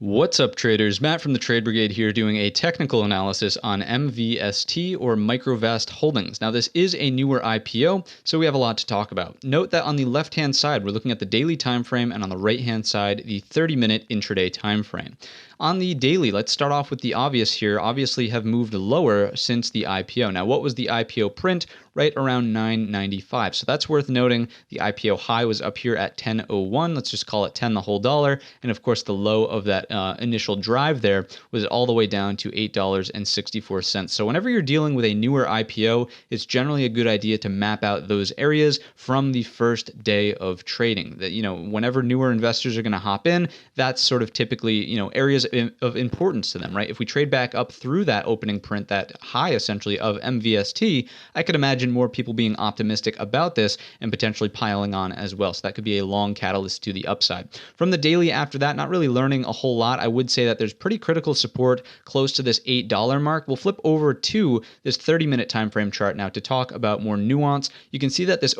What's up, traders? Matt from the Trade Brigade here doing a technical analysis on MVST or Microvast Holdings. Now, this is a newer IPO, so we have a lot to talk about. Note that on the left-hand side, we're looking at the daily time frame, and on the right-hand side, the 30-minute intraday time frame. On the daily, let's start off with the obvious here. Obviously have moved lower since the IPO. Now, what was the IPO print? Right around 9.95. So that's worth noting. The IPO high was up here at 10.01. Let's just call it 10 the whole dollar. And of course, the low of that initial drive there was all the way down to $8.64. So whenever you're dealing with a newer IPO, it's generally a good idea to map out those areas from the first day of trading. That, whenever newer investors are going to hop in, that's sort of typically, areas of importance to them, right? If we trade back up through that opening print, that high essentially of MVST, I could imagine more people being optimistic about this and potentially piling on as well. So that could be a long catalyst to the upside. From the daily after that, not really learning a whole lot. I would say that there's pretty critical support close to this $8 mark. We'll flip over to this 30-minute time frame chart now to talk about more nuance. You can see that this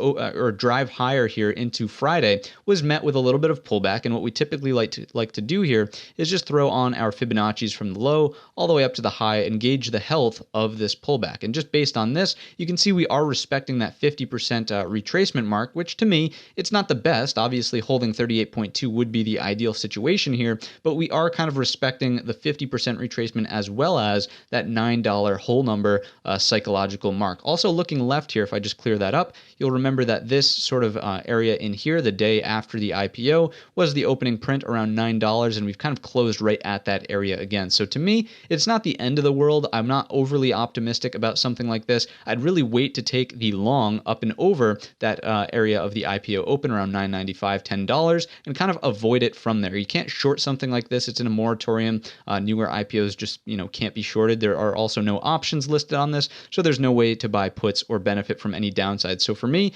drive higher here into Friday was met with a little bit of pullback, and what we typically like to do here is just throw on our Fibonacci's from the low all the way up to the high and gauge the health of this pullback. And just based on this, you can see we are respecting that 50% retracement mark, which to me, it's not the best. Obviously, holding 38.2 would be the ideal situation here, but we are kind of respecting the 50% retracement as well as that $9 whole number psychological mark. Also looking left here, if I just clear that up, you'll remember that this sort of area in here, the day after the IPO, was the opening print around $9, and we've kind of closed right at that area again. So to me, it's not the end of the world. I'm not overly optimistic about something like this. I'd really wait to take the long up and over that area of the IPO open around $9.95, $10, and kind of avoid it from there. You can't short something like this. It's in a moratorium. Newer IPOs just, can't be shorted. There are also no options listed on this, so there's no way to buy puts or benefit from any downside. So for me,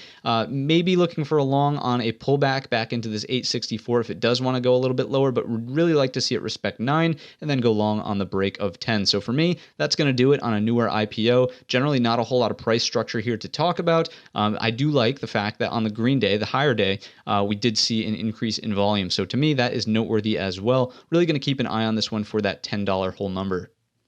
maybe looking for a long on a pullback back into this 864 if it does want to go a little bit lower, but would really like to see it respect 9 and then go long on the break of 10. So for me, that's going to do it on a newer IPO. Generally not a whole lot of price structure here to talk about. I do like the fact that on the green day, the higher day, we did see an increase in volume. So to me, that is noteworthy as well. Really going to keep an eye on this one for that $10 whole number.